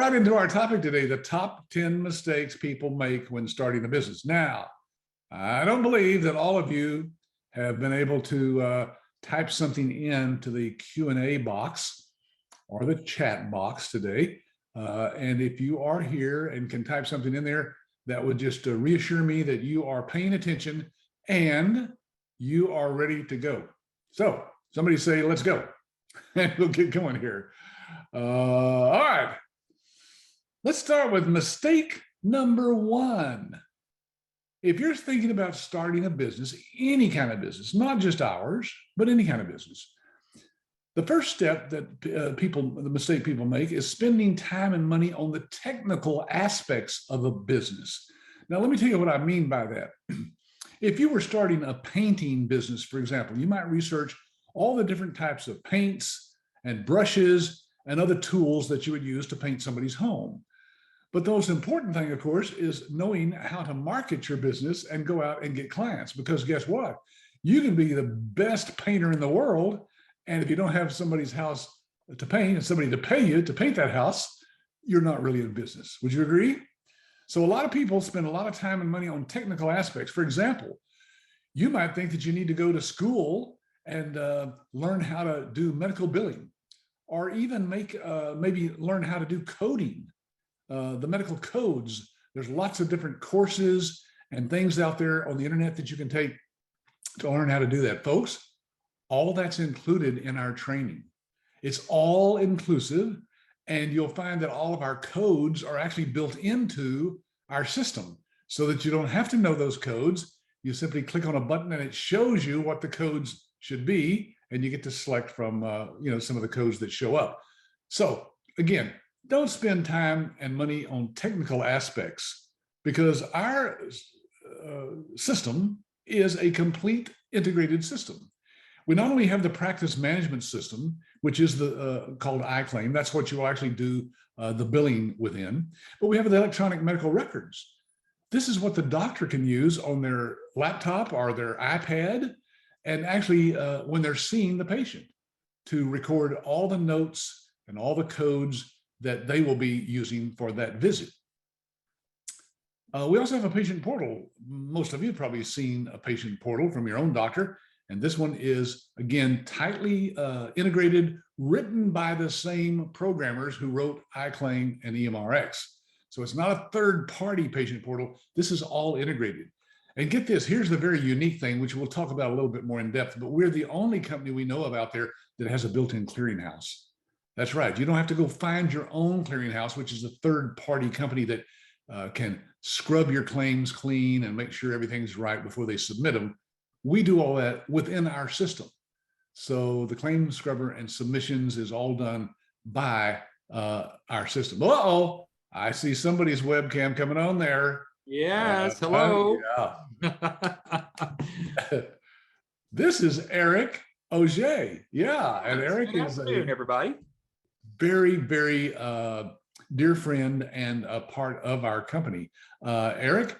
right into our topic today, the top 10 mistakes people make when starting a business. Now, I don't believe that all of you have been able to type something into the Q&A box or the chat box today. And if you are here and can type something in there, that would just reassure me that you are paying attention and you are ready to go. So somebody say, let's go. And we'll get going here. All right. Let's start with mistake number one. If you're thinking about starting a business, any kind of business, not just ours, but any kind of business, the first step that the mistake people make is spending time and money on the technical aspects of a business. Now, let me tell you what I mean by that. If you were starting a painting business, for example, you might research all the different types of paints and brushes and other tools that you would use to paint somebody's home. But the most important thing, of course, is knowing how to market your business and go out and get clients. Because guess what? You can be the best painter in the world, and if you don't have somebody's house to paint and somebody to pay you to paint that house, you're not really in business. Would you agree? So a lot of people spend a lot of time and money on technical aspects. For example, you might think that you need to go to school and learn how to do medical billing, or even maybe learn how to do coding, the medical codes. There's lots of different courses and things out there on the internet that you can take to learn how to do that. Folks, all that's included in our training. It's all inclusive, and you'll find that all of our codes are actually built into our system so that you don't have to know those codes. You simply click on a button and it shows you what the codes should be, and you get to select from some of the codes that show up. So again, don't spend time and money on technical aspects, because our system is a complete integrated system. We not only have the practice management system, which is called iClaim. That's what you will actually do the billing within. But we have the electronic medical records. This is what the doctor can use on their laptop or their iPad, and actually when they're seeing the patient, to record all the notes and all the codes that they will be using for that visit. We also have a patient portal. Most of you have probably seen a patient portal from your own doctor. And this one is, again, tightly integrated, written by the same programmers who wrote iClaim and EMRX. So it's not a third-party patient portal. This is all integrated. And get this, here's the very unique thing, which we'll talk about a little bit more in depth, but we're the only company we know of out there that has a built-in clearinghouse. That's right. You don't have to go find your own clearinghouse, which is a third-party company that can scrub your claims clean and make sure everything's right before they submit them. We do all that within our system. So the claim scrubber and submissions is all done by our system. Uh-oh, I see somebody's webcam coming on there. Yes, hello. Yeah. This is Eric Auger. Yeah, and Eric is everybody. Very, very dear friend and a part of our company. Eric,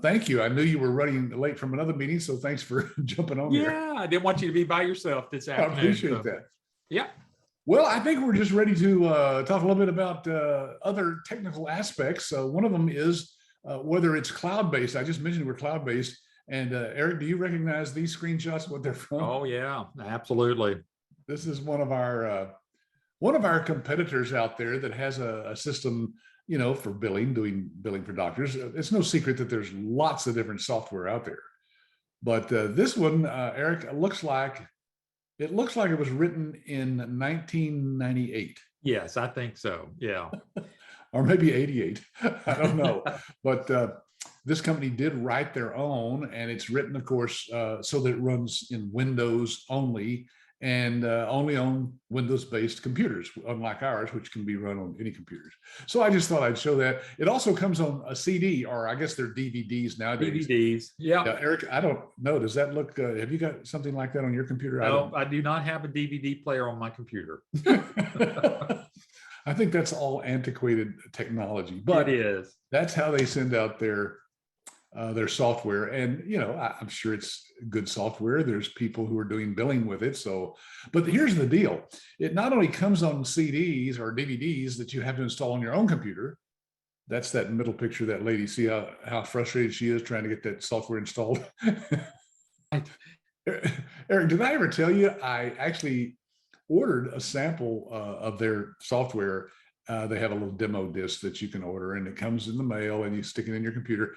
thank you. I knew you were running late from another meeting, so thanks for jumping on here. Yeah, I didn't want you to be by yourself this afternoon. I appreciate that. Yeah. Well, I think we're just ready to talk a little bit about other technical aspects. One of them is whether it's cloud-based. I just mentioned we're cloud-based. And Eric, do you recognize these screenshots, what they're from? Oh, yeah, absolutely. This is one of our competitors out there that has a system, for billing, doing billing for doctors. It's no secret that there's lots of different software out there. But this one, Eric, it looks like it was written in 1998. Yes, I think so. Yeah. Or maybe 88. I don't know. But this company did write their own, and it's written, of course, so that it runs in Windows only, and only on Windows-based computers, unlike ours, which can be run on any computers. So I just thought I'd show that. It also comes on a CD, or I guess they're DVDs nowadays. DVDs, yeah. Eric, I don't know. Does that look, have you got something like that on your computer? No, I do not have a DVD player on my computer. I think that's all antiquated technology, but it is. That's how they send out their their software. And, I'm sure it's good software. There's people who are doing billing with it. So, but here's the deal. It not only comes on CDs or DVDs that you have to install on your own computer. That's that middle picture, that lady. See how frustrated she is trying to get that software installed. Eric, did I ever tell you I actually ordered a sample of their software? They have a little demo disc that you can order, and it comes in the mail, and you stick it in your computer.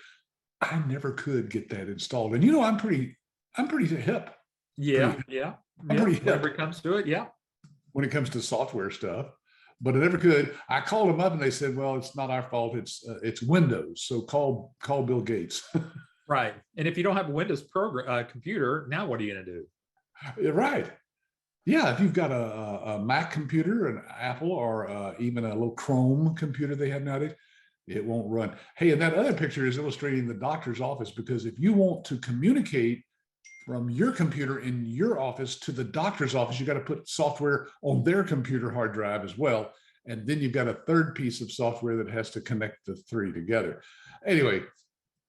I never could get that installed, and I'm pretty hip. Yeah, Pretty, yeah, I'm yeah. pretty hip Whenever it comes to it, yeah. when it comes to software stuff, but I never could. I called them up, and they said, "Well, it's not our fault. It's Windows. So call Bill Gates." Right. And if you don't have a Windows program computer, now what are you going to do? Right. Yeah, if you've got a Mac computer, an Apple, or even a little Chrome computer they have nowadays, it won't run. Hey, and that other picture is illustrating the doctor's office, because if you want to communicate from your computer in your office to the doctor's office, you got to put software on their computer hard drive as well. And then you've got a third piece of software that has to connect the three together. Anyway,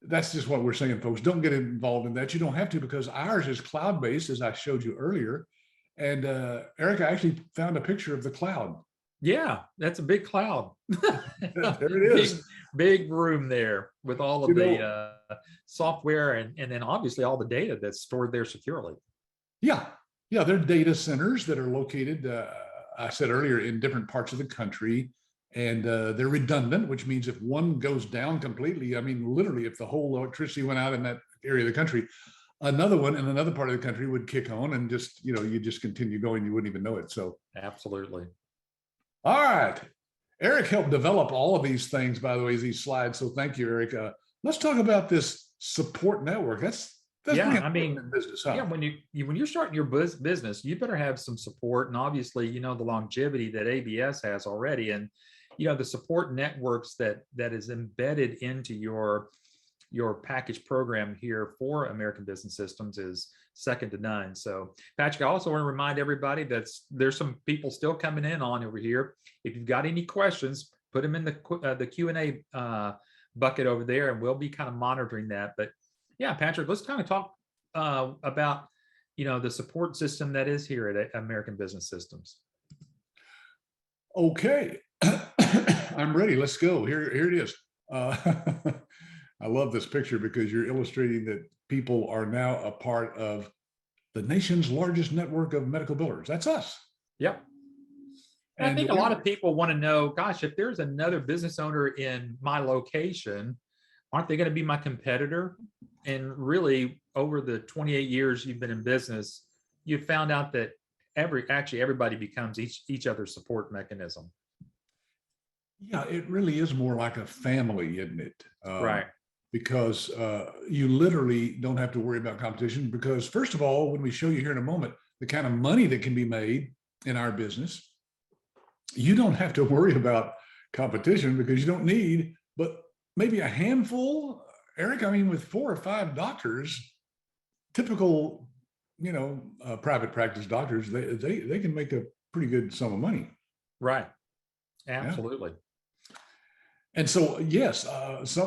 that's just what we're saying, folks. Don't get involved in that. You don't have to, because ours is cloud-based, as I showed you earlier. And Eric, I actually found a picture of the cloud. Yeah, that's a big cloud. There it is. Big room there with all of the software and then obviously all the data that's stored there securely. Yeah. Yeah. They're data centers that are located, I said earlier, in different parts of the country. And they're redundant, which means if one goes down completely, I mean, literally, if the whole electricity went out in that area of the country, another one in another part of the country would kick on, and just, you just continue going. You wouldn't even know it. So, absolutely. All right. Eric helped develop all of these things, by the way, these slides. So thank you, Eric. Let's talk about this support network. That's yeah, I mean, business, huh? yeah, when you're starting your business, you better have some support. And obviously, the longevity that ABS has already. And the support networks that is embedded into your package program here for American Business Systems is second to none. So, Patrick, I also want to remind everybody that there's some people still coming in on over here. If you've got any questions, put them in the Q&A bucket over there, and we'll be kind of monitoring that. But yeah, Patrick, let's kind of talk about the support system that is here at American Business Systems. Okay. I'm ready. Let's go. Here it is. I love this picture because you're illustrating that people are now a part of the nation's largest network of medical billers. That's us. Yep. And I think a lot of people want to know, gosh, if there's another business owner in my location, aren't they going to be my competitor? And really, over the 28 years you've been in business, you found out that everybody becomes each other's support mechanism. Yeah, it really is more like a family, isn't it? Right. Because you literally don't have to worry about competition, because first of all, when we show you here in a moment, the kind of money that can be made in our business, you don't have to worry about competition, because you don't need but maybe a handful, Eric. I mean, with 4 or 5 doctors, typical, private practice doctors, they can make a pretty good sum of money. Right. Absolutely. Yeah. And so, yes,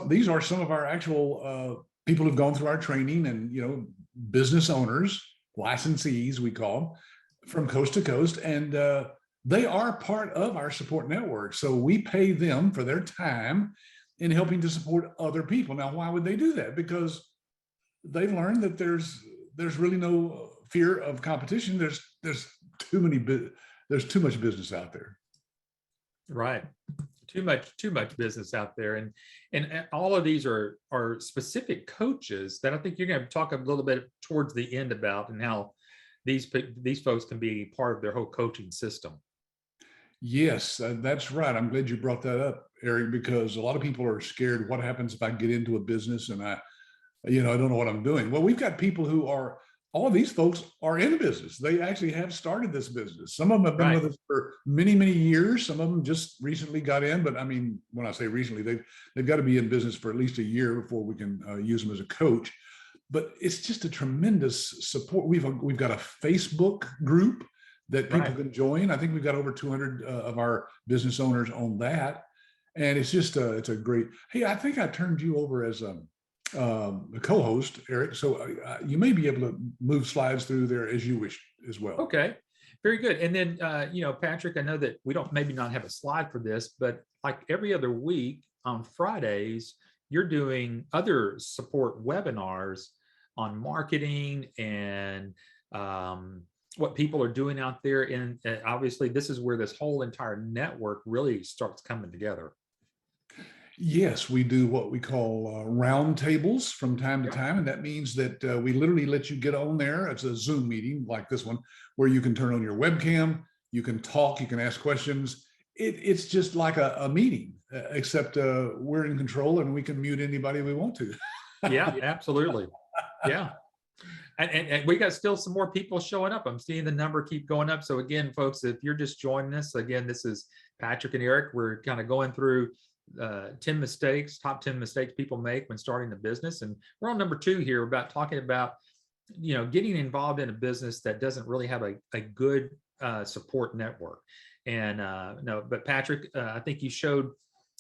these are some of our actual people who've gone through our training, and, business owners, licensees, we call them, from coast to coast. And they are part of our support network. So we pay them for their time in helping to support other people. Now, why would they do that? Because they've learned that there's really no fear of competition. There's too much business out there. Right. Too much business out there. And all of these are specific coaches that I think you're going to talk a little bit towards the end about, and how these folks can be part of their whole coaching system. Yes, that's right. I'm glad you brought that up, Eric, because a lot of people are scared. What happens if I get into a business and I don't know what I'm doing? Well, we've got people all of these folks are in business. They actually have started this business. Some of them have been with us for many, many years. Some of them just recently got in. But I mean, when I say recently, they've got to be in business for at least a year before we can use them as a coach. But it's just a tremendous support. We've got a Facebook group that people can join. I think we've got over 200 of our business owners on that. And it's just it's a great, hey, I think I turned you over as co-host, Eric. So you may be able to move slides through there as you wish as well. Okay, very good. And then, Patrick, I know that we don't maybe not have a slide for this, but like every other week on Fridays, you're doing other support webinars on marketing and what people are doing out there. And obviously, this is where this whole entire network really starts coming together. Yes, we do what we call round tables from time to time. And that means that we literally let you get on there. It's a Zoom meeting like this one, where you can turn on your webcam, you can talk, you can ask questions. It's just like a meeting, except we're in control and we can mute anybody we want to. Yeah, absolutely. Yeah. And we got still some more people showing up. I'm seeing the number keep going up. So again, folks, if you're just joining us, again, this is Patrick and Eric. We're kind of going through 10 mistakes, top 10 mistakes people make when starting a business. And we're on number 2 here about talking about, getting involved in a business that doesn't really have a good support network. And no, but Patrick, I think you showed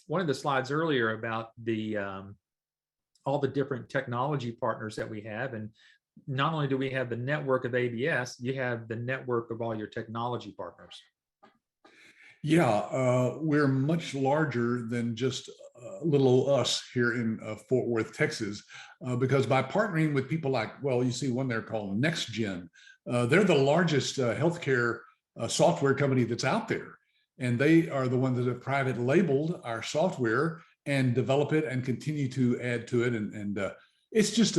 one of the slides earlier about the all the different technology partners that we have. And not only do we have the network of ABS, you have the network of all your technology partners. Yeah, we're much larger than just little us here in Fort Worth, Texas, because by partnering with people like, well, you see one there called NextGen, they're the largest healthcare software company that's out there. And they are the ones that have private labeled our software and develop it and continue to add to it. And it's just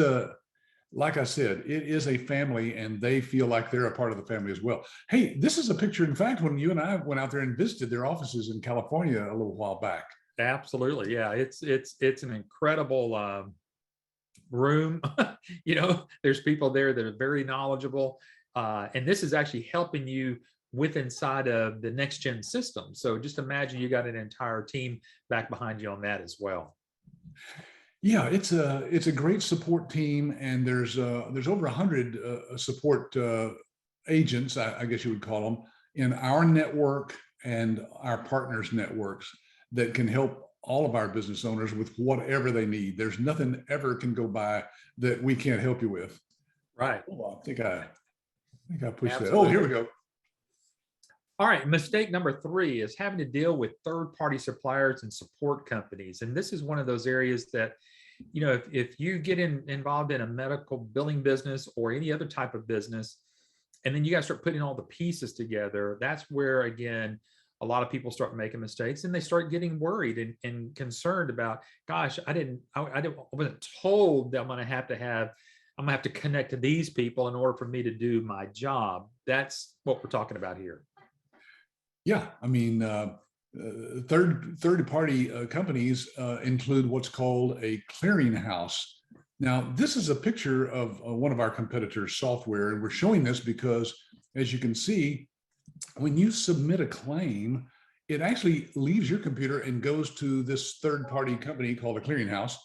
like I said, it is a family and they feel like they're a part of the family as well. Hey, this is a picture, in fact, when you and I went out there and visited their offices in California a little while back. Absolutely. Yeah. It's an incredible room. There's people there that are very knowledgeable. And this is actually helping you with inside of the NextGen system. So just imagine you got an entire team back behind you on that as well. Yeah, it's a great support team, and there's over 100 support agents, I guess you would call them, in our network and our partners' networks that can help all of our business owners with whatever they need. There's nothing ever can go by that we can't help you with. Right. Oh, I think I pushed Absolutely. that. Oh, here we go. All right, mistake number 3 is having to deal with third-party suppliers and support companies. And this is one of those areas that, if you get involved in a medical billing business or any other type of business, and then you got to start putting all the pieces together, that's where, again, a lot of people start making mistakes and they start getting worried and concerned about, gosh, I wasn't told that I'm going to have to connect to these people in order for me to do my job. That's what we're talking about here. Yeah, I mean, third-party companies include what's called a clearinghouse. Now, this is a picture of one of our competitors' software, and we're showing this because, as you can see, when you submit a claim, it actually leaves your computer and goes to this third-party company called a clearinghouse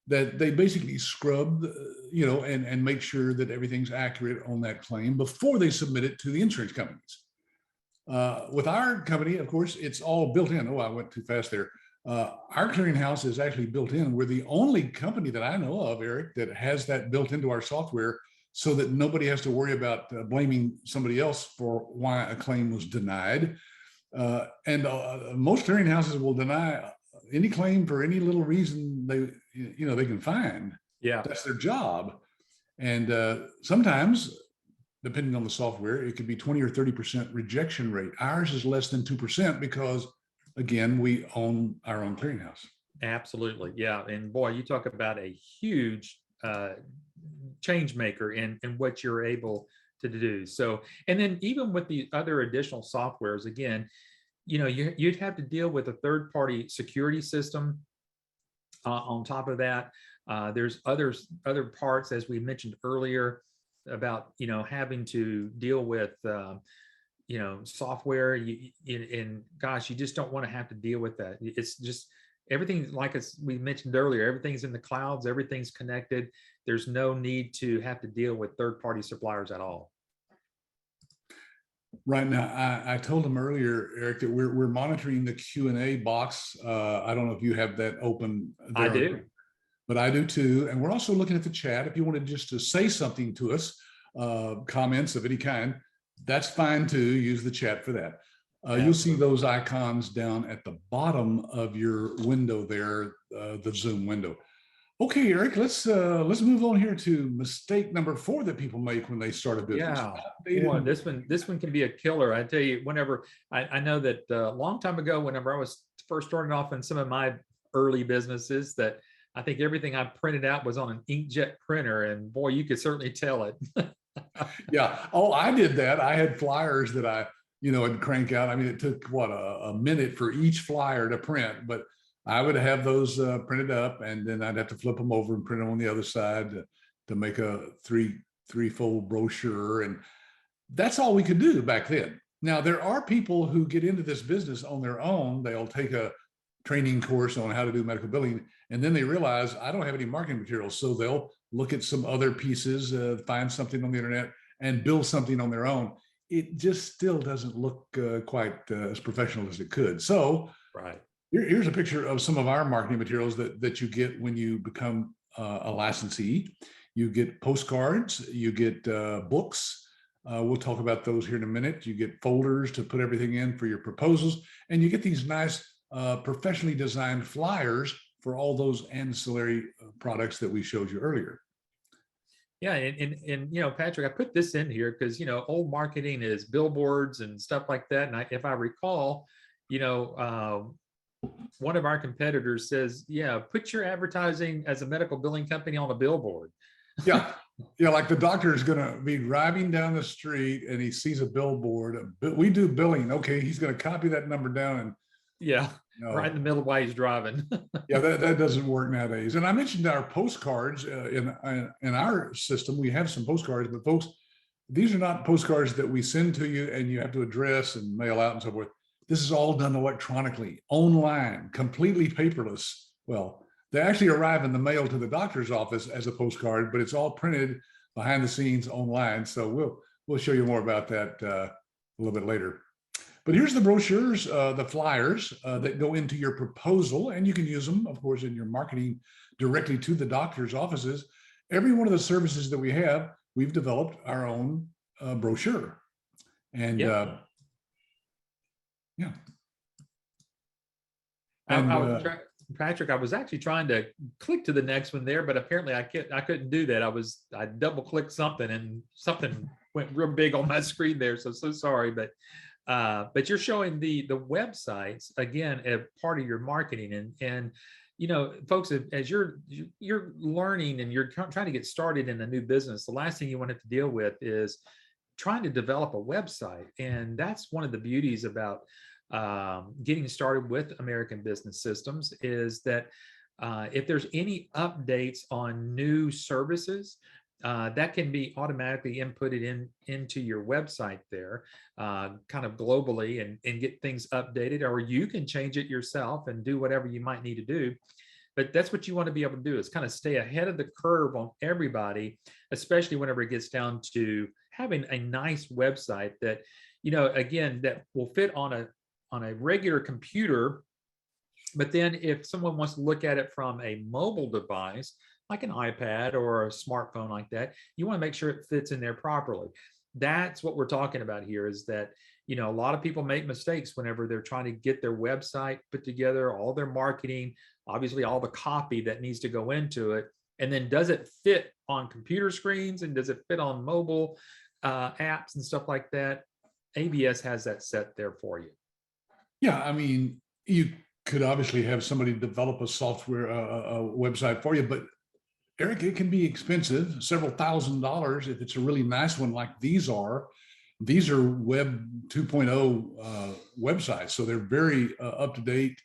that they basically scrub, and make sure that everything's accurate on that claim before they submit it to the insurance companies. With our company, of course, it's all built in. Oh, I went too fast there. Our clearinghouse is actually built in. We're the only company that I know of, Eric, that has that built into our software so that nobody has to worry about blaming somebody else for why a claim was denied. And most clearinghouses will deny any claim for any little reason they can find. Yeah. That's their job. And sometimes, depending on the software, it could be 20 or 30% rejection rate. Ours is less than 2% because, again, we own our own clearinghouse. Absolutely. Yeah. And boy, you talk about a huge change maker in what you're able to do. So, and then even with the other additional softwares, again, you'd have to deal with a third-party security system on top of that. There's other parts, as we mentioned earlier, about having to deal with software, and gosh, you just don't want to have to deal with that. It's just everything, like we mentioned earlier, everything's in the clouds, everything's connected. There's no need to have to deal with third-party suppliers at all. Right now, I told him earlier, Eric, that we're monitoring the Q&A box. I don't know if you have that open there. I do. but I do too. And we're also looking at the chat. If you wanted just to say something to us, comments of any kind, that's fine too. Use the chat for that. You'll see those icons down at the bottom of your window there, the Zoom window. Okay, Eric, let's move on here to mistake number 4 that people make when they start a business. Yeah, boy, this one can be a killer. I tell you, whenever I know that a long time ago, whenever I was first starting off in some of my early businesses, that I think everything I printed out was on an inkjet printer, and boy, you could certainly tell it. Yeah. Oh, I did that. I had flyers that I'd crank out. I mean, it took what a minute for each flyer to print, but I would have those printed up, and then I'd have to flip them over and print them on the other side to make a three-fold brochure. And that's all we could do back then. Now, there are people who get into this business on their own. They'll take a training course on how to do medical billing, and then they realize I don't have any marketing materials. So they'll look at some other pieces, find something on the internet, and build something on their own. It just still doesn't look quite as professional as it could. So Right. Here's a picture of some of our marketing materials that you get when you become a licensee. You get postcards, you get books. We'll talk about those here in a minute. You get folders to put everything in for your proposals, and you get these nice professionally designed flyers for all those ancillary products that we showed you earlier. Yeah, and Patrick, I put this in here because old marketing is billboards and stuff like that. And if I recall, one of our competitors says, yeah, put your advertising as a medical billing company on a billboard. Yeah. Yeah. Like the doctor is going to be driving down the street and he sees a billboard. We do billing. Okay. He's going to copy that number down and right in the middle while he's driving. Yeah, that doesn't work nowadays. And I mentioned our postcards in our system. We have some postcards, but folks, these are not postcards that we send to you and you have to address and mail out and so forth. This is all done electronically, online, completely paperless. Well, they actually arrive in the mail to the doctor's office as a postcard, but it's all printed behind the scenes online. So we'll show you more about that a little bit later. But here's the brochures, the flyers that go into your proposal, and you can use them, of course, in your marketing directly to the doctor's offices. Every one of the services that we have, we've developed our own brochure. And Patrick, I was actually trying to click to the next one there, but apparently I couldn't do that. I double clicked something and something went real big on my screen there. So sorry, but you're showing the websites again as part of your marketing, and folks, as you're learning and you're trying to get started in a new business, the last thing you want to have to deal with is trying to develop a website. And that's one of the beauties about getting started with American Business Systems is that if there's any updates on new services, that can be automatically inputted into your website there, kind of globally, and get things updated, or you can change it yourself and do whatever you might need to do. But that's what you want to be able to do, is kind of stay ahead of the curve on everybody, especially whenever it gets down to having a nice website that, again, that will fit on a regular computer. But then if someone wants to look at it from a mobile device, like an iPad or a smartphone like that, you want to make sure it fits in there properly. That's what we're talking about here, is that, a lot of people make mistakes whenever they're trying to get their website put together, all their marketing, obviously all the copy that needs to go into it. And then does it fit on computer screens, and does it fit on mobile apps and stuff like that? ABS has that set there for you. Yeah, I mean, you could obviously have somebody develop a software, a website for you, but Eric, it can be expensive, several $1,000s if it's a really nice one like these are. These are Web 2.0 websites, so they're very up to date,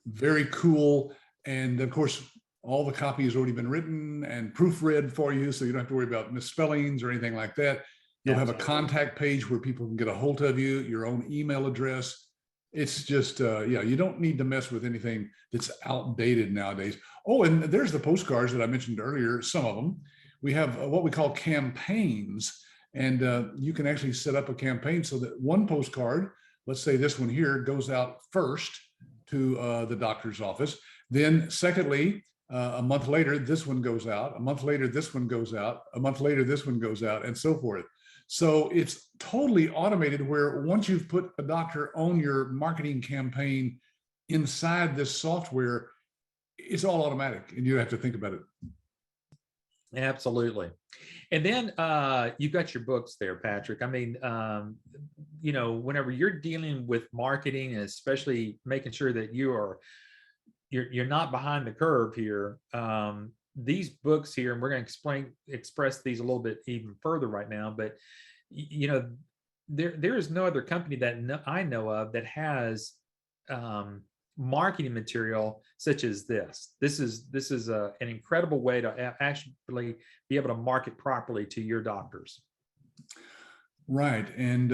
very cool. And of course, all the copy has already been written and proofread for you, so you don't have to worry about misspellings or anything like that. You'll have a contact page where people can get a hold of you, your own email address. It's just, you don't need to mess with anything that's outdated nowadays. Oh, and there's the postcards that I mentioned earlier, some of them. We have what we call campaigns, and you can actually set up a campaign so that one postcard, let's say this one here, goes out first to the doctor's office. Then secondly, A month later, this one goes out. A month later, this one goes out. A month later, this one goes out, and so forth. So it's totally automated where once you've put a doctor on your marketing campaign inside this software, it's all automatic and you have to think about it. Absolutely. And then you've got your books there, Patrick. I mean, whenever you're dealing with marketing, and especially making sure that you're not behind the curve here, these books here, and we're going to express these a little bit even further right now, but there is no other company that I know of that has marketing material such as this. This is an incredible way to actually be able to market properly to your doctors. Right. And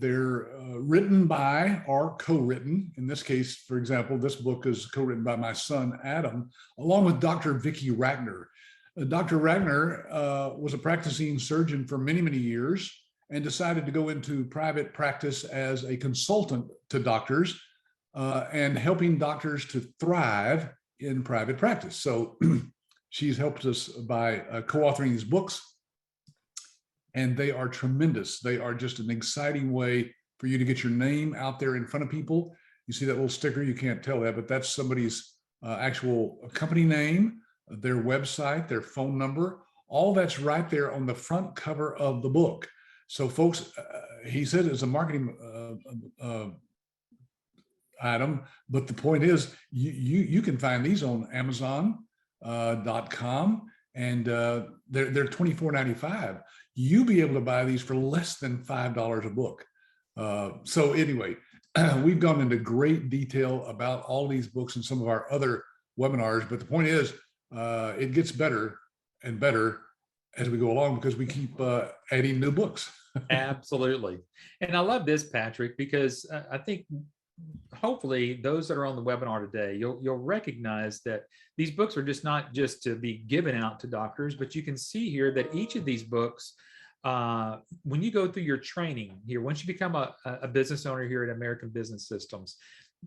they're written by or co-written. In this case, for example, this book is co-written by my son, Adam, along with Dr. Vicki Ragnar. Dr. Ragnar was a practicing surgeon for many, many years and decided to go into private practice as a consultant to doctors and helping doctors to thrive in private practice. So she's helped us by co-authoring these books. And they are tremendous. They are just an exciting way for you to get your name out there in front of people. You see that little sticker, you can't tell that, but that's somebody's actual company name, their website, their phone number, all that's right there on the front cover of the book. So folks, he said it's a marketing item, but the point is you can find these on Amazon.com and they're $24.95. You'll be able to buy these for less than $5 a book. So anyway, we've gone into great detail about all these books and some of our other webinars, but the point is it gets better and better as we go along because we keep adding new books. Absolutely. And I love this, Patrick, because I think hopefully those that are on the webinar today, you'll recognize that these books are not just to be given out to doctors, but you can see here that each of these books, when you go through your training here, once you become a business owner here at American Business Systems,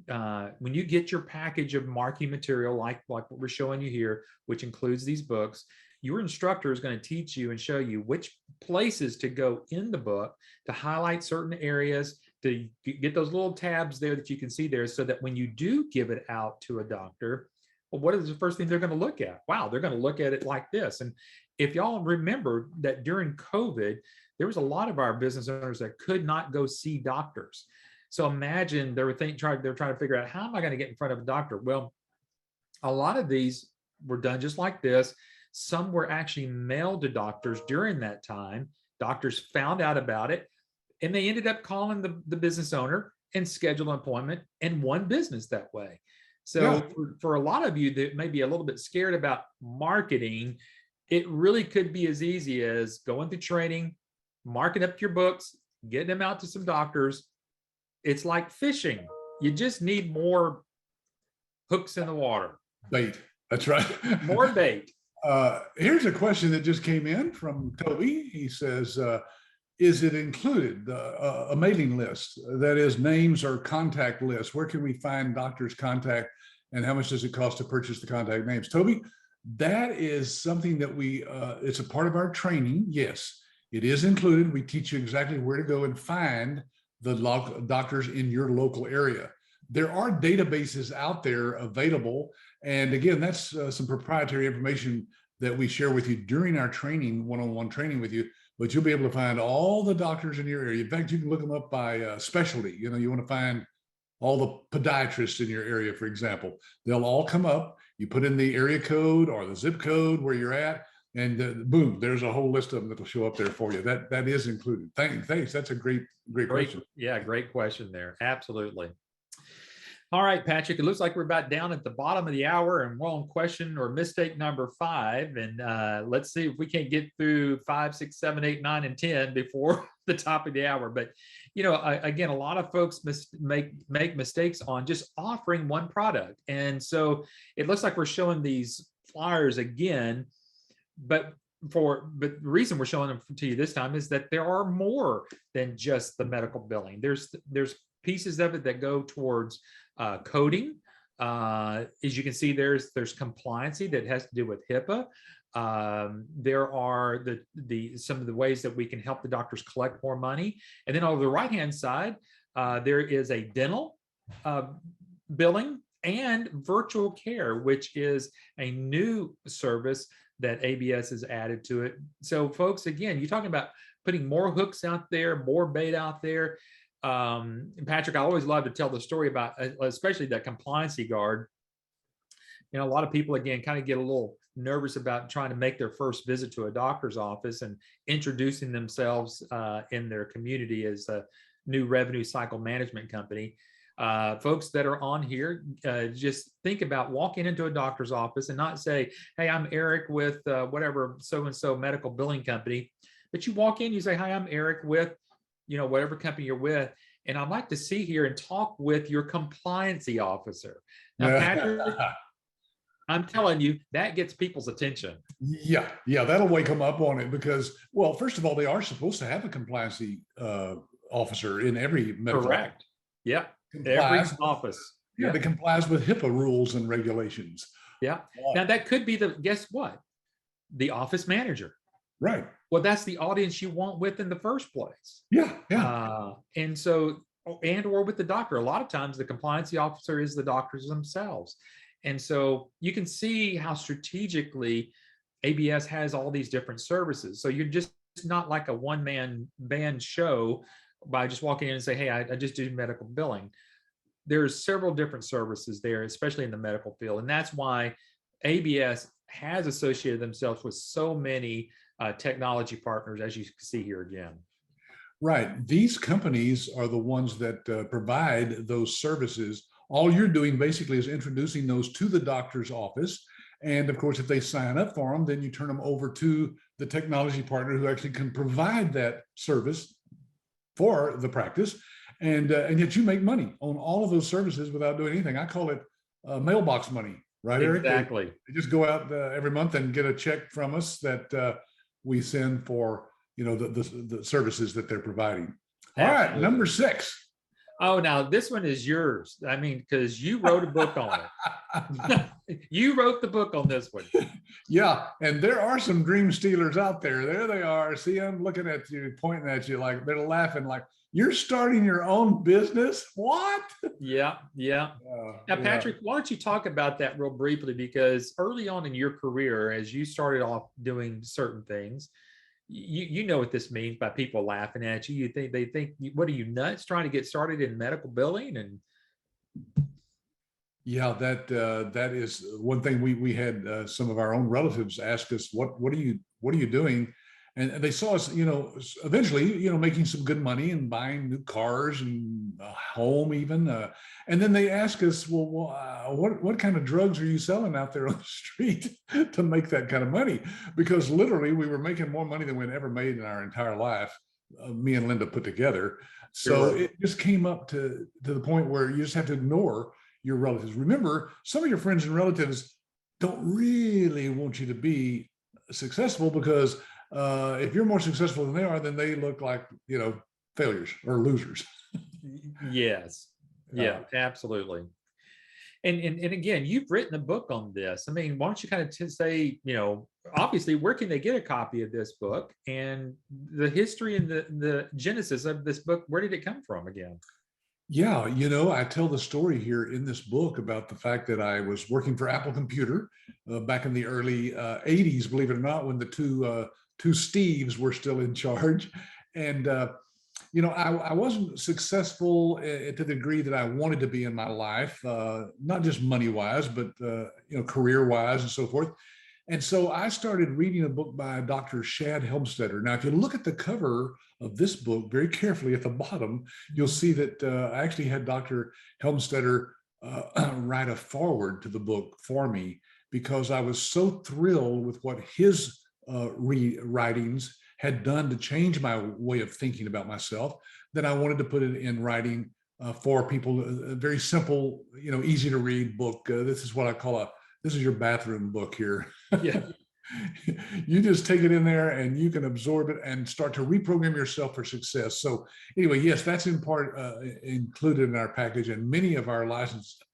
when you get your package of marketing material, like what we're showing you here, which includes these books, your instructor is going to teach you and show you which places to go in the book to highlight certain areas, to get those little tabs there that you can see there, so that when you do give it out to a doctor, well, what is the first thing they're going to look at? Wow, they're going to look at it like this. And if y'all remember that during COVID, there was a lot of our business owners that could not go see doctors. So imagine they're trying to figure out, how am I going to get in front of a doctor? Well, a lot of these were done just like this. Some were actually mailed to doctors during that time. Doctors found out about it, and they ended up calling the business owner and schedule an appointment and won business that way. So for a lot of you that may be a little bit scared about marketing, it really could be as easy as going through training, marking up your books, getting them out to some doctors. It's like fishing. You just need more hooks in the water. Bait. That's right. More bait. Here's a question that just came in from Toby. He says, is it included a mailing list, that is names or contact lists? Where can we find doctors' contact, and how much does it cost to purchase the contact names? Toby, that is something that it's a part of our training. Yes, it is included. We teach you exactly where to go and find the doctors in your local area. There are databases out there available. And again, that's some proprietary information that we share with you during our training, one-on-one training with you, but you'll be able to find all the doctors in your area. In fact, you can look them up by specialty. You want to find all the podiatrists in your area, for example. They'll all come up. You put in the area code or the zip code where you're at, and boom, there's a whole list of them that'll show up there for you. That is included. Thanks. That's a great question. Yeah, great question there. Absolutely. All right, Patrick, it looks like we're about down at the bottom of the hour, and we're on question or mistake number 5. And let's see if we can't get through 5, 6, 7, 8, 9, and 10 before the top of the hour. But, again, a lot of folks make mistakes on just offering one product. And so it looks like we're showing these flyers again, but the reason we're showing them to you this time is that there are more than just the medical billing. There's pieces of it that go towards coding, As you can see, there's compliancy that has to do with HIPAA. There are some of the ways that we can help the doctors collect more money. And then on the right-hand side, there is a dental billing and virtual care, which is a new service that ABS has added to it. So folks, again, you're talking about putting more hooks out there, more bait out there. Patrick, I always love to tell the story about, especially that compliancy guard. You know, a lot of people, again, kind of get a little nervous about trying to make their first visit to a doctor's office and introducing themselves in their community as a new revenue cycle management company. Folks that are on here, just think about walking into a doctor's office and not say, hey, I'm Eric with whatever so-and-so medical billing company. But you walk in, you say, hi, I'm Eric with, you know, whatever company you're with. And I'd like to see here and talk with your compliancy officer. Now, Patrick, I'm telling you, that gets people's attention. Yeah, that'll wake them up on it because, well, first of all, they are supposed to have a compliancy officer in every medical. Correct. Yeah. Every office. Yeah, that complies with HIPAA rules and regulations. Yeah. Now that could be guess what? The office manager. Right. Well, that's the audience you want with in the first place. Yeah. And so, or with the doctor. A lot of times the compliancy officer is the doctors themselves. And so you can see how strategically ABS has all these different services. So you're just not like a one-man band show by just walking in and say, hey, I just do medical billing. There's several different services there, especially in the medical field. And that's why ABS has associated themselves with so many technology partners, as you can see here again. Right. These companies are the ones that provide those services. All you're doing basically is introducing those to the doctor's office. And of course, if they sign up for them, then you turn them over to the technology partner who actually can provide that service for the practice. And yet you make money on all of those services without doing anything. I call it mailbox money, right, Eric? Exactly. They just go out every month and get a check from us that we send for, you know, the services that they're providing. All Absolutely. right, number 6. Oh, now this one is yours. I mean, because you wrote a book on it. You wrote the book on this one. Yeah, and there are some dream stealers out there. There they are. See, I'm looking at you, pointing at you like they're laughing like, you're starting your own business? What? Yeah. Now, Patrick, why don't you talk about that real briefly? Because early on in your career, as you started off doing certain things, you know what this means by people laughing at you. You think they think, what are you, nuts, trying to get started in medical billing? And yeah, that is one thing we had some of our own relatives ask us, what are you doing? And they saw us, you know, eventually, you know, making some good money and buying new cars and a home even. And then they ask us, well, what kind of drugs are you selling out there on the street to make that kind of money? Because literally we were making more money than we'd ever made in our entire life, me and Linda put together. So Sure. it just came up to the point where you just have to ignore your relatives. Remember, some of your friends and relatives don't really want you to be successful because if you're more successful than they are, then they look like, you know, failures or losers. Yes. Yeah, absolutely. And again, you've written a book on this. I mean, why don't you kind of say, you know, obviously, where can they get a copy of this book and the history and the genesis of this book? Where did it come from again? Yeah, you know, I tell the story here in this book about the fact that I was working for Apple Computer back in the early 80s, believe it or not, when the two Steves were still in charge. And, you know, I wasn't successful to the degree that I wanted to be in my life, not just money wise, but, you know, career wise and so forth. And so I started reading a book by Dr. Shad Helmstetter. Now, if you look at the cover of this book very carefully at the bottom, you'll see that I actually had Dr. Helmstetter write a foreword to the book for me because I was so thrilled with what his writings had done to change my way of thinking about myself that I wanted to put it in writing for people. A very simple, you know, easy to read book. This is what I call this is your bathroom book here. Yeah. You just take it in there and you can absorb it and start to reprogram yourself for success. So anyway, yes, that's in part included in our package, and many of our licensed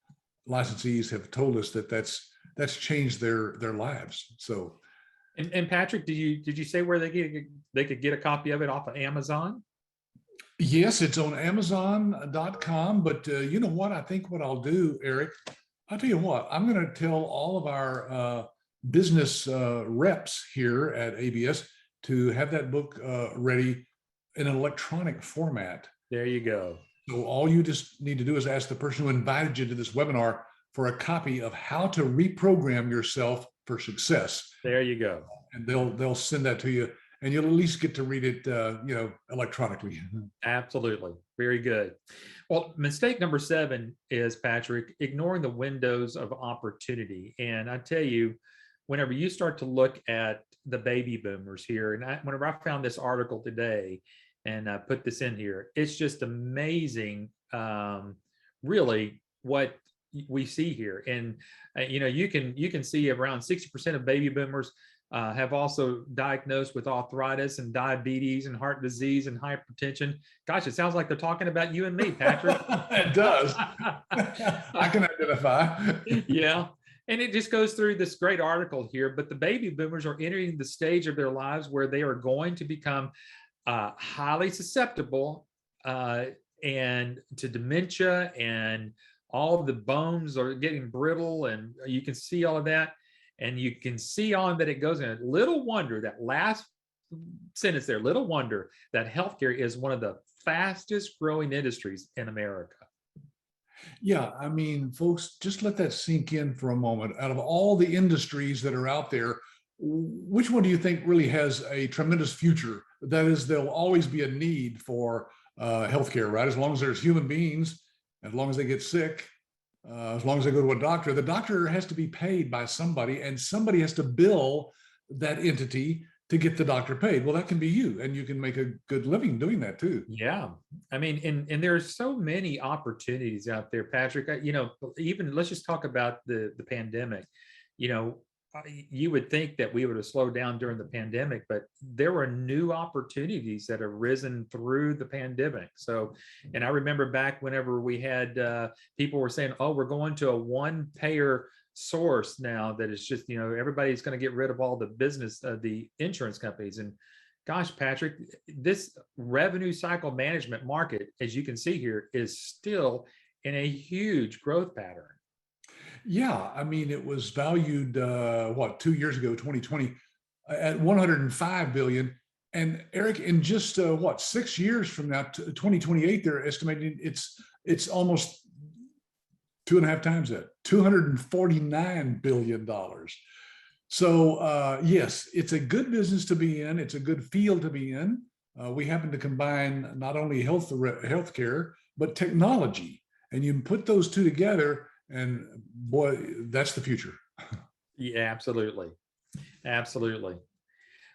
licensees have told us that that's changed their lives. So And Patrick, did you say where they could get a copy of it off of Amazon? yes, it's on Amazon.com. But you know what? I think what I'll do, Eric, I'll tell you what, I'm going to tell all of our business reps here at ABS to have that book ready in an electronic format. There you go. So all you just need to do is ask the person who invited you to this webinar for a copy of how to reprogram yourself for success. There you go. And they'll send that to you, and you'll at least get to read it, electronically. Absolutely. Very good. Well, mistake number 7 is, Patrick, ignoring the windows of opportunity. And I tell you, whenever you start to look at the baby boomers here, and whenever I found this article today and I put this in here, it's just amazing, really, what we see here. And you can see around 60% of baby boomers have also diagnosed with arthritis and diabetes and heart disease and hypertension. Gosh, it sounds like they're talking about you and me, Patrick. It does. I can identify. Yeah. And it just goes through this great article here. But the baby boomers are entering the stage of their lives where they are going to become highly susceptible and to dementia, and all of the bones are getting brittle, and you can see all of that. And you can see on that it goes in. Little wonder, that last sentence there, little wonder that healthcare is one of the fastest growing industries in America. Yeah, I mean, folks, just let that sink in for a moment. Out of all the industries that are out there, which one do you think really has a tremendous future? That is, there'll always be a need for healthcare, right? As long as there's human beings, as long as they get sick, as long as they go to a doctor, the doctor has to be paid by somebody, and somebody has to bill that entity to get the doctor paid. Well, that can be you, and you can make a good living doing that too. Yeah. I mean, and there's so many opportunities out there, Patrick. Even let's just talk about the pandemic. You would think that we would have slowed down during the pandemic, but there were new opportunities that have risen through the pandemic. So, and I remember back whenever we had people were saying, oh, we're going to a one payer source now, that is just, everybody's going to get rid of all the business, the insurance companies. And gosh, Patrick, this revenue cycle management market, as you can see here, is still in a huge growth pattern. Yeah, I mean, it was valued 2 years ago, 2020, at 105 billion. And Eric, in just 6 years from now, 2028, they're estimating it's almost 2.5 times that, $249 billion. So yes, it's a good business to be in. It's a good field to be in. We happen to combine not only healthcare, but technology. And you put those two together, and boy, that's the future. Yeah, absolutely. Absolutely.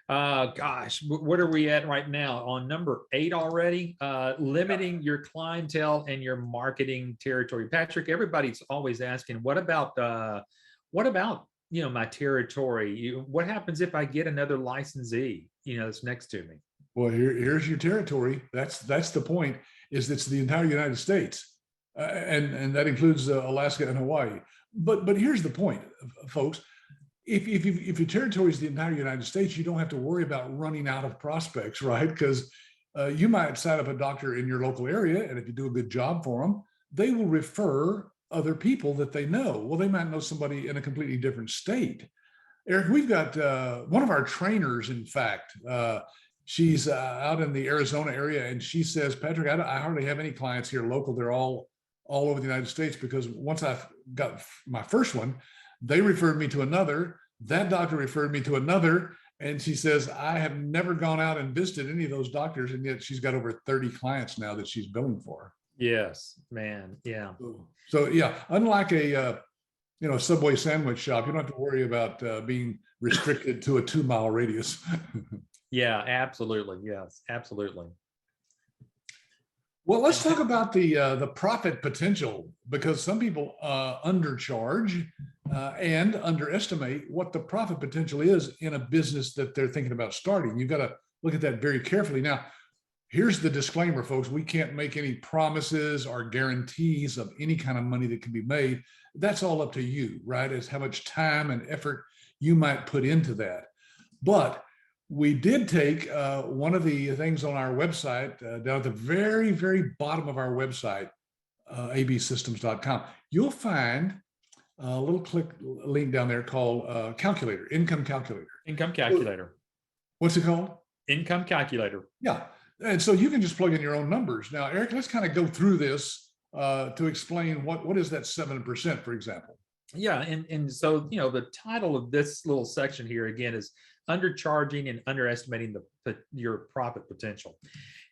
Gosh, what are we at right now? On number 8 already? Limiting your clientele and your marketing territory. Patrick, everybody's always asking, what about my territory? What happens if I get another licensee, that's next to me? Well, here's your territory. That's the point, is it's the entire United States. And that includes Alaska and Hawaii. But here's the point, folks. If your territory is the entire United States, you don't have to worry about running out of prospects, right? Because you might sign up a doctor in your local area, and if you do a good job for them, they will refer other people that they know. Well, they might know somebody in a completely different state. Eric, we've got one of our trainers, in fact, she's out in the Arizona area, and she says, Patrick, I hardly have any clients here local. They're all over the United States, because once I got my first one, they referred me to another. That doctor referred me to another. And she says, I have never gone out and visited any of those doctors. And yet she's got over 30 clients now that she's billing for. Yes, man. Yeah. So yeah, unlike a Subway sandwich shop, you don't have to worry about being restricted to a 2-mile radius. Yeah, absolutely. Yes, absolutely. Well, let's talk about the profit potential, because some people undercharge and underestimate what the profit potential is in a business that they're thinking about starting. You've got to look at that very carefully. Now, here's the disclaimer, folks. We can't make any promises or guarantees of any kind of money that can be made. that's all up to you, right? Is how much time and effort you might put into that. But we did take one of the things on our website, down at the very, very bottom of our website, absystems.com. You'll find a little link down there called calculator, income calculator. Income calculator. What's it called? Income calculator. Yeah. And so you can just plug in your own numbers. Now, Eric, let's kind of go through this to explain what is that 7%, for example. Yeah, and so the title of this little section here again is undercharging and underestimating your profit potential.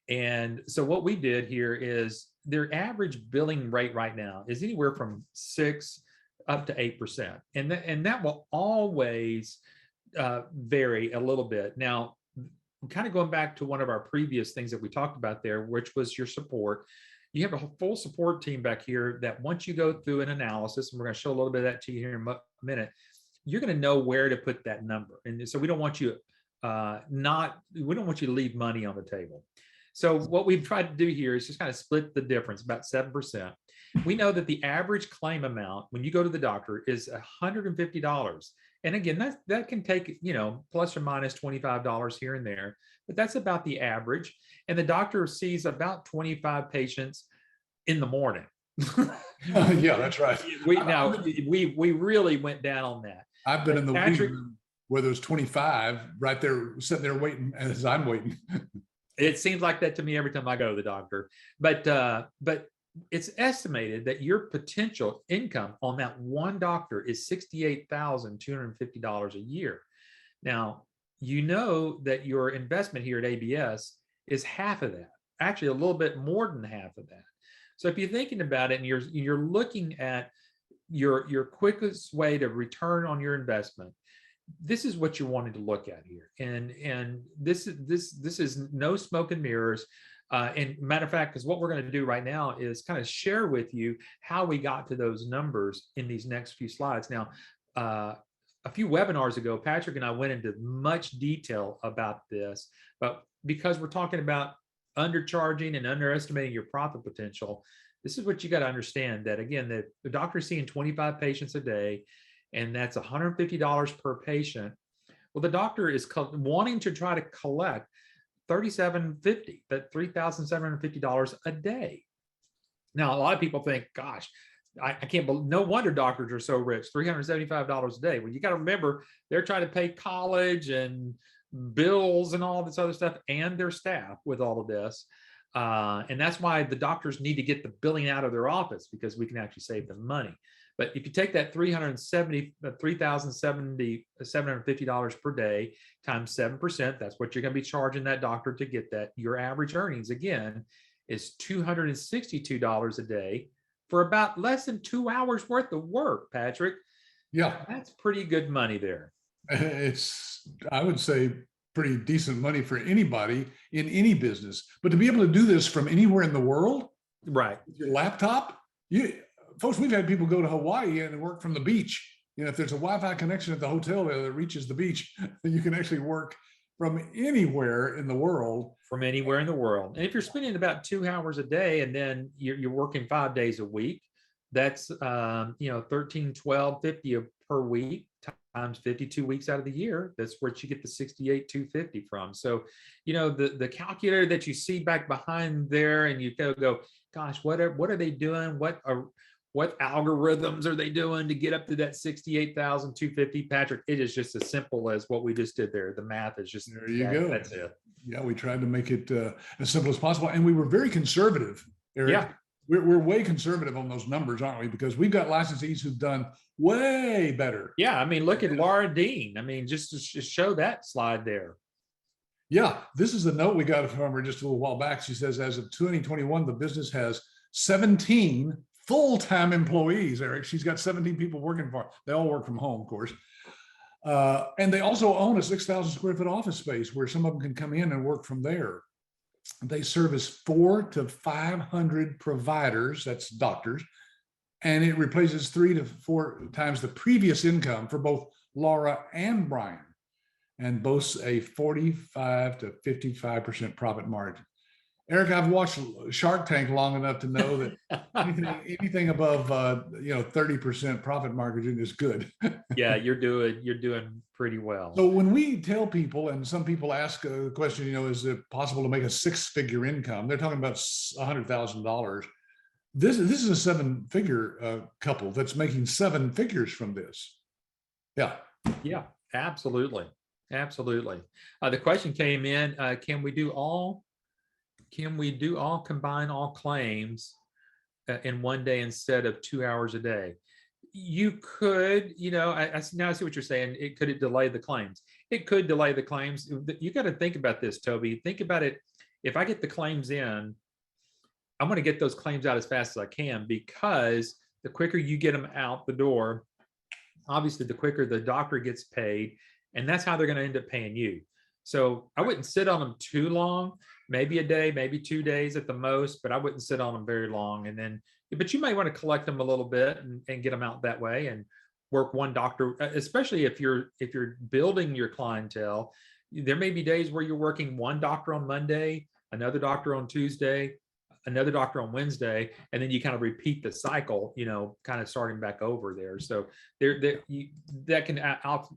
And so what we did here is their average billing rate right now is anywhere from 6 up to 8%, and that will always vary a little bit. Now, kind of going back to one of our previous things that we talked about there, which was your support. You have a full support team back here that once you go through an analysis, and we're going to show a little bit of that to you here in a minute, you're going to know where to put that number. And so we don't want you to leave money on the table. So what we've tried to do here is just kind of split the difference, about 7%. We know that the average claim amount when you go to the doctor is $150. And again, that can take, plus or minus $25 here and there, but that's about the average. And the doctor sees about 25 patients in the morning. Yeah, that's right. We really went down on that. I've been in the waiting room where there's 25 right there, sitting there waiting as I'm waiting. It seems like that to me every time I go to the doctor. But it's estimated that your potential income on that one doctor is $68,250 a year. Now, you know that your investment here at ABS is half of that, actually a little bit more than half of that. So if you're thinking about it and you're looking at your quickest way to return on your investment, this is what you're wanting to look at here. And this is no smoke and mirrors. And matter of fact, because what we're going to do right now is kind of share with you how we got to those numbers in these next few slides. Now, a few webinars ago, Patrick and I went into much detail about this, but because we're talking about undercharging and underestimating your profit potential, this is what you got to understand, that again, the doctor's seeing 25 patients a day, and that's $150 per patient. Well, the doctor is wanting to try to collect $3,750, but $3,750 a day. Now, a lot of people think, gosh, I can't believe, no wonder doctors are so rich, $375 a day. Well, you got to remember, they're trying to pay college and bills and all this other stuff and their staff with all of this. And that's why the doctors need to get the billing out of their office, because we can actually save them money. But if you take that $3,750 per day times 7%, that's what you're going to be charging that doctor to get that. Your average earnings, again, is $262 a day for about less than 2 hours worth of work, Patrick. Yeah. That's pretty good money there. It's, I would say, pretty decent money for anybody in any business. But to be able to do this from anywhere in the world, right? With your laptop, folks, we've had people go to Hawaii and work from the beach. If there's a Wi-Fi connection at the hotel that reaches the beach, then you can actually work from anywhere in the world. From anywhere in the world. And if you're spending about 2 hours a day and then you're working 5 days a week, that's 13, 12, 50 per week times 52 weeks out of the year. That's where you get the 68,250 from. So, the calculator that you see back behind there, and you go, gosh, what are they doing? What algorithms are they doing to get up to that 68,250? Patrick, it is just as simple as what we just did there. The math is just, there you go. That's it. Yeah, we tried to make it as simple as possible. And we were very conservative, Eric. Yeah. We're way conservative on those numbers, aren't we? Because we've got licensees who've done way better. Yeah, I mean, look at Laura Dean. I mean, just to show that slide there. Yeah, this is the note we got from her just a little while back. She says, as of 2021, the business has 17 full-time employees, Eric. She's got 17 people working for her. They all work from home, of course. And they also own a 6,000 square foot office space where some of them can come in and work from there. They service 400 to 500 providers, that's doctors, and it replaces 3 to 4 times the previous income for both Laura and Brian, and boasts a 45 to 55% profit margin. Eric, I've watched Shark Tank long enough to know that anything above 30% profit margin is good. Yeah, you're doing pretty well. So when we tell people, and some people ask a question, is it possible to make a six-figure income? They're talking about $100,000. This is a seven-figure couple that's making seven figures from this. Yeah. Yeah, absolutely. Absolutely. The question came in, combine all claims in one day instead of 2 hours a day? You could, now I see what you're saying. It delay the claims. It could delay the claims. You got to think about this, Toby. Think about it. If I get the claims in, I'm going to get those claims out as fast as I can, because the quicker you get them out the door, obviously the quicker the doctor gets paid, and that's how they're going to end up paying you. So I wouldn't sit on them too long, maybe a day, maybe 2 days at the most, but I wouldn't sit on them very long. And then, but you may want to collect them a little bit and get them out that way, and work one doctor, especially if you're building your clientele. There may be days where you're working one doctor on Monday, another doctor on Tuesday, another doctor on Wednesday, and then you kind of repeat the cycle, kind of starting back over there. So that can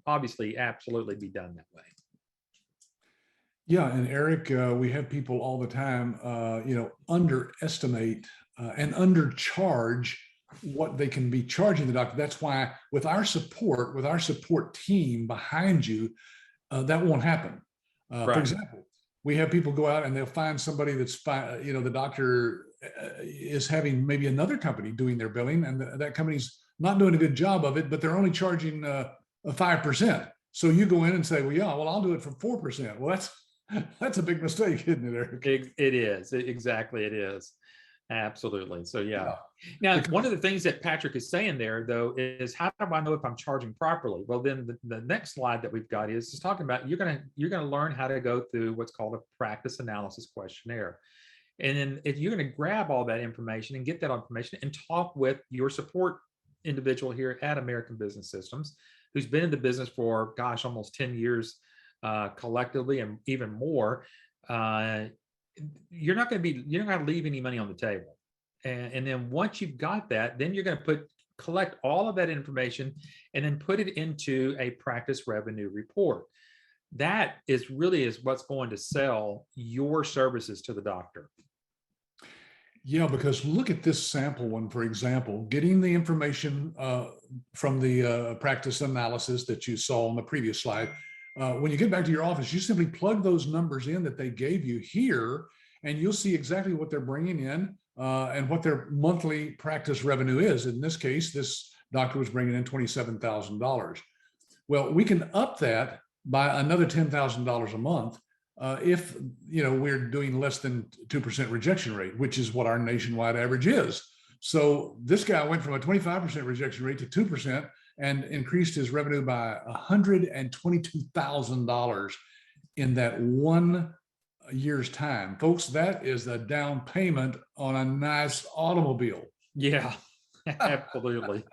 obviously absolutely be done that way. Yeah, and Eric, we have people all the time, underestimate and undercharge what they can be charging the doctor. That's why with our support team behind you, that won't happen. Right. For example, we have people go out and they'll find somebody that's, the doctor is having maybe another company doing their billing, and that company's not doing a good job of it, but they're only charging 5%. So you go in and say, well, I'll do it for 4%. Well, that's a big mistake, isn't it, Eric? It is. Exactly. It is. Absolutely. So, yeah. Now, one of the things that Patrick is saying there, though, is how do I know if I'm charging properly? Well, then the next slide that we've got is talking about you're going to learn how to go through what's called a practice analysis questionnaire. And then if you're going to grab all that information and get that information and talk with your support individual here at American Business Systems, who's been in the business for, gosh, almost 10 years collectively, and even more, you're not going to leave any money on the table. And then once you've got that, then you're going to collect all of that information and then put it into a practice revenue report. That is what's going to sell your services to the doctor. Yeah, because look at this sample one, for example, getting the information from the practice analysis that you saw on the previous slide. When you get back to your office, you simply plug those numbers in that they gave you here, and you'll see exactly what they're bringing in and what their monthly practice revenue is. In this case, this doctor was bringing in $27,000. Well, we can up that by another $10,000 a month if we're doing less than 2% rejection rate, which is what our nationwide average is. So this guy went from a 25% rejection rate to 2% and increased his revenue by $122,000 in that 1 year's time. Folks, that is the down payment on a nice automobile. Yeah, absolutely.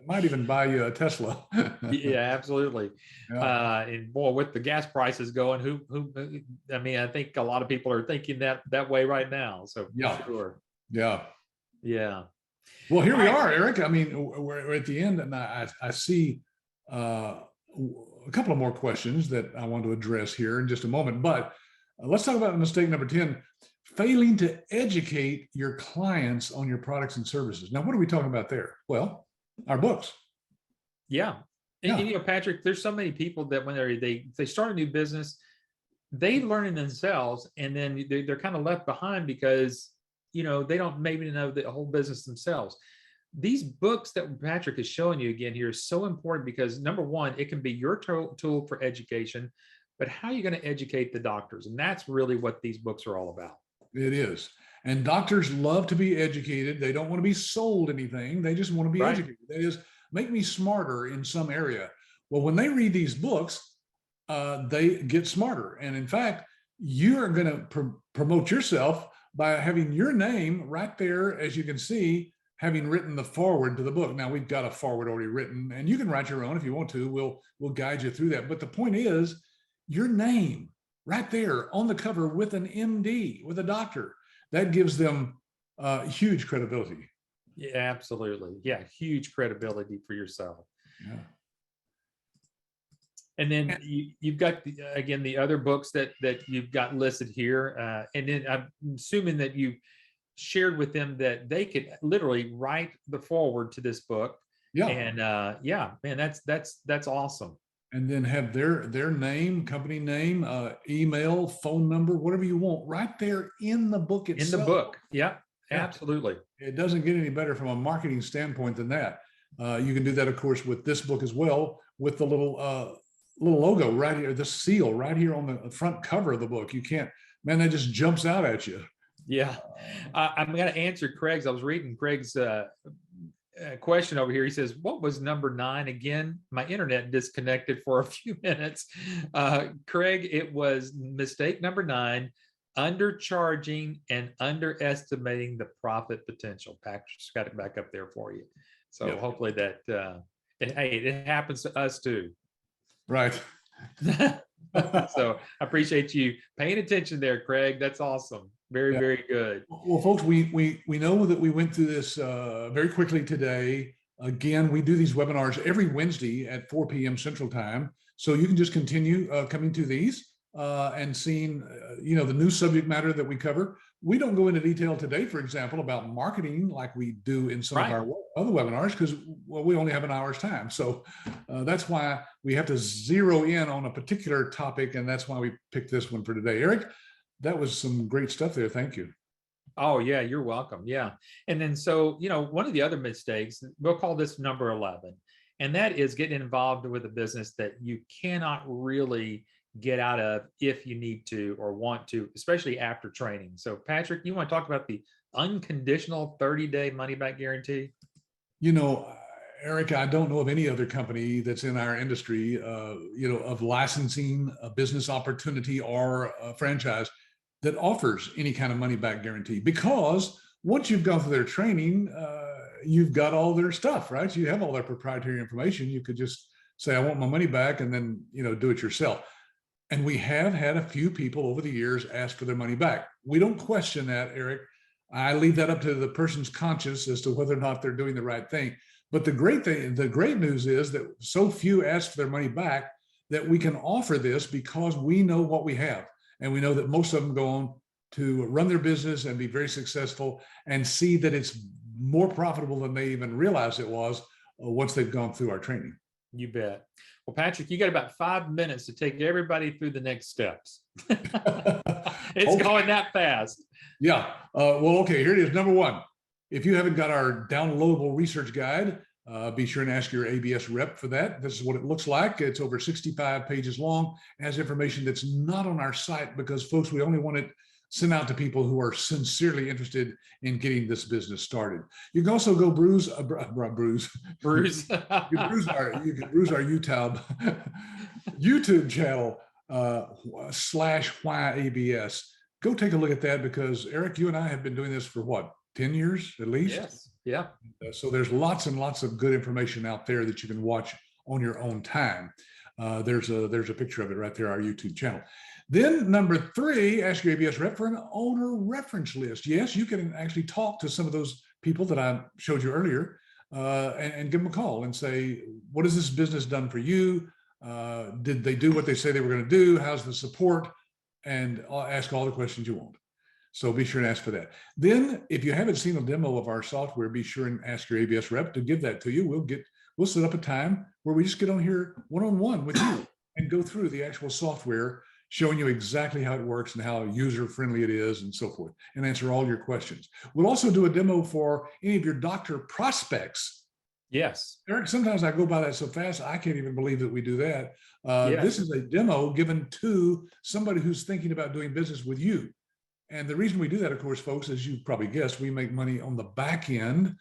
Might even buy you a Tesla. Yeah, absolutely. Yeah. And boy, with the gas prices going, I think a lot of people are thinking that way right now. So yeah, sure. Yeah. Yeah. Well, here we are, Eric. I mean, we're at the end, and I see a couple of more questions that I want to address here in just a moment. But let's talk about mistake number 10, failing to educate your clients on your products and services. Now, what are we talking about there? Well, our books. Yeah. And, Patrick, there's so many people that when they start a new business, they learn it themselves, and then they're kind of left behind because they don't maybe know the whole business themselves. These books that Patrick is showing you again here is so important because, number one, it can be your tool for education, but how are you going to educate the doctors? And that's really what these books are all about. It is. And doctors love to be educated. They don't want to be sold anything. They just want to be educated. That is, make me smarter in some area. Well, when they read these books, they get smarter. And in fact, you're going to promote yourself by having your name right there, as you can see, having written the foreword to the book. Now, we've got a foreword already written, and you can write your own if you want to. We'll guide you through that. But the point is, your name, right there on the cover with an MD, with a doctor. That gives them huge credibility. Yeah, absolutely. Yeah, huge credibility for yourself. Yeah. And then you've got again the other books that you've got listed here, and then I'm assuming that you shared with them that they could literally write the forward to this book. Yeah. And yeah, man, that's awesome. And then have their name, company name, email, phone number, whatever you want, right there in the book itself. In the book, yeah, absolutely. It doesn't get any better from a marketing standpoint than that. You can do that, of course, with this book as well, with the little logo right here, the seal right here on the front cover of the book. You can't, man, that just jumps out at you. Yeah, I'm going to answer Craig's. I was reading Craig's question over here. He says, "What was number 9 again? My internet disconnected for a few minutes." Craig, it was mistake number 9. Undercharging and underestimating the profit potential. Patrick's got it back up there for you. So hopefully that, hey, it happens to us too. Right. So I appreciate you paying attention there, Craig. That's awesome. Very, very good. Well, folks, we know that we went through this very quickly today. Again, we do these webinars every Wednesday at 4 p.m. Central Time. So you can just continue coming to these and seeing, the new subject matter that we cover. We don't go into detail today, for example, about marketing like we do in some of our other webinars because, well, we only have an hour's time. So that's why we have to zero in on a particular topic. And that's why we picked this one for today. Eric, that was some great stuff there. Thank you. Oh, yeah, you're welcome. Yeah. And then, so, one of the other mistakes, we'll call this number 11, and that is getting involved with a business that you cannot really get out of if you need to or want to, especially after training. So, Patrick, you want to talk about the unconditional 30-day money-back guarantee? Eric, I don't know of any other company that's in our industry, of licensing a business opportunity or a franchise that offers any kind of money back guarantee, because once you've gone through their training, you've got all their stuff, right? You have all their proprietary information. You could just say, I want my money back, and then, do it yourself. And we have had a few people over the years ask for their money back. We don't question that, Eric. I leave that up to the person's conscience as to whether or not they're doing the right thing. But the great news is that so few ask for their money back that we can offer this because we know what we have. And we know that most of them go on to run their business and be very successful and see that it's more profitable than they even realized it was once they've gone through our training. You bet. Well, Patrick, you got about 5 minutes to take everybody through the next steps. It's going that fast. Yeah. Okay, here it is. Number 1, if you haven't got our downloadable research guide, be sure and ask your ABS rep for that. This is what it looks like. It's over 65 pages long. It has information that's not on our site because, folks, we only want it sent out to people who are sincerely interested in getting this business started. You can also go bruise. You can bruise our YouTube channel /WhyABS. Go take a look at that because, Eric, you and I have been doing this for what, 10 years at least? Yes. Yeah. So there's lots and lots of good information out there that you can watch on your own time. There's a picture of it right there, our YouTube channel. Then number 3, ask your ABS rep for an owner reference list. Yes, you can actually talk to some of those people that I showed you earlier and give them a call and say, what has this business done for you? Did they do what they say they were going to do? How's the support? And ask all the questions you want. So be sure and ask for that. Then if you haven't seen a demo of our software, be sure and ask your ABS rep to give that to you. We'll set up a time where we just get on here one-on-one with you and go through the actual software, showing you exactly how it works and how user-friendly it is and so forth, and answer all your questions. We'll also do a demo for any of your doctor prospects. Yes. Eric, sometimes I go by that so fast, I can't even believe that we do that. Yes. This is a demo given to somebody who's thinking about doing business with you. And the reason we do that, of course, folks, as you probably guessed, we make money on the back end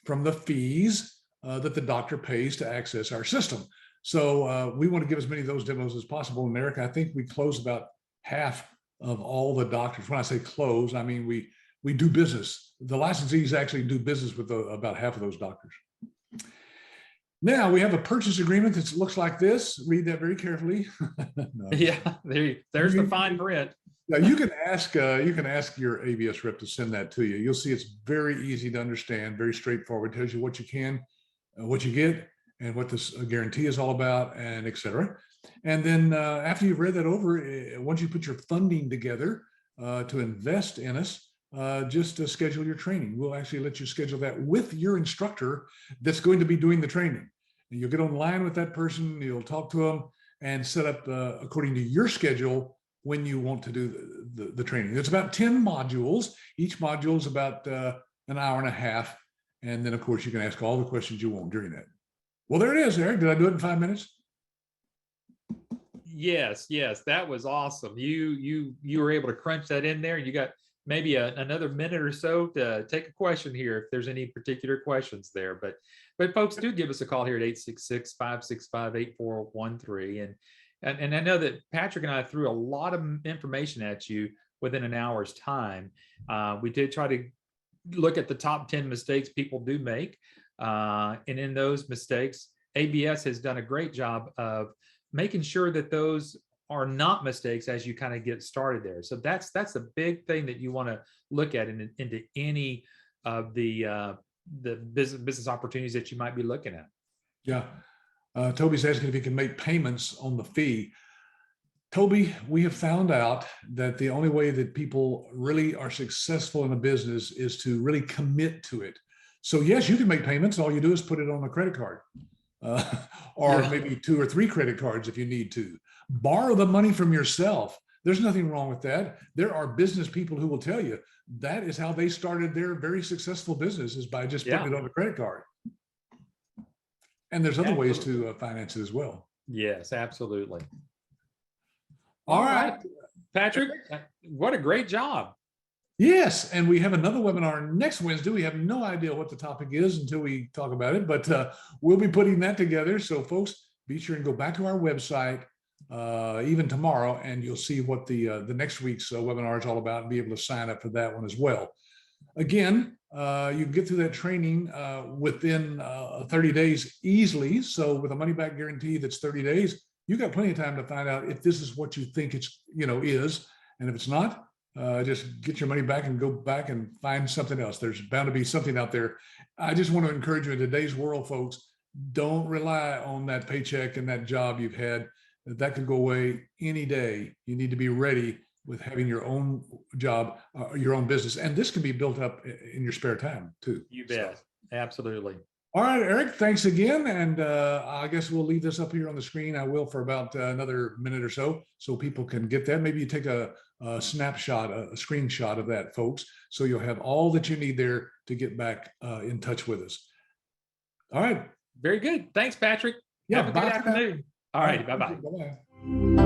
from the fees that the doctor pays to access our system. So we want to give as many of those demos as possible. And Eric, I think we close about half of all the doctors. When I say close, I mean we do business. The licensees actually do business with about half of those doctors. Now we have a purchase agreement that looks like this. Read that very carefully. No, Yeah, there's the fine print. now you can ask your ABS rep to send that to you. You'll see it's very easy to understand, very straightforward. Tells you what you can, what you get, and what this guarantee is all about, and etc. And then after you've read that over, once you put your funding together to invest in us, just to schedule your training. We'll actually let you schedule that with your instructor that's going to be doing the training. And you'll get online with that person, you'll talk to them and set up according to your schedule when you want to do the training. It's about 10 modules. Each module is about an hour and a half. And then of course you can ask all the questions you want during that. Well, there it is, Eric. Did I do it in 5 minutes? Yes, that was awesome. You were able to crunch that in there. You got maybe another minute or so to take a question here if there's any particular questions there. But folks, do give us a call here at 866-565-8413. And I know that Patrick and I threw a lot of information at you within an hour's time. We did try to look at the top 10 mistakes people do make. And in those mistakes, ABS has done a great job of making sure that those are not mistakes as you kind of get started there. So that's the big thing that you want to look at into any of the business opportunities that you might be looking at. Yeah. Toby's asking if he can make payments on the fee. Toby, we have found out that the only way that people really are successful in a business is to really commit to it. So yes, you can make payments. All you do is put it on a credit card. Or maybe 2 or 3 credit cards if you need to. Borrow the money from yourself. There's nothing wrong with that. There are business people who will tell you that is how they started their very successful business, is by just putting it on a credit card. And there's other ways to finance it as well. Yes, absolutely. All right, Patrick, what a great job. Yes, and we have another webinar next Wednesday. We have no idea what the topic is until we talk about it, but we'll be putting that together. So folks, be sure and go back to our website even tomorrow, and you'll see what the next week's webinar is all about and be able to sign up for that one as well. Again, you can get through that training within 30 days easily. So with a money-back guarantee that's 30 days, you got plenty of time to find out if this is what you think it's, is, and if it's not, just get your money back and go back and find something else. There's bound to be something out there. I just want to encourage you in today's world, folks, don't rely on that paycheck and that job you've had. That could go away any day. You need to be ready with having your own job, your own business. And this can be built up in your spare time too. You bet. So. Absolutely. All right, Eric, thanks again. And I guess we'll leave this up here on the screen. I will for about another minute or so people can get that. Maybe you take a snapshot, a screenshot of that, folks, so you'll have all that you need there to get back in touch with us. All right. Very good. Thanks, Patrick. Yeah, have a good afternoon. All right. Bye-bye. Bye-bye.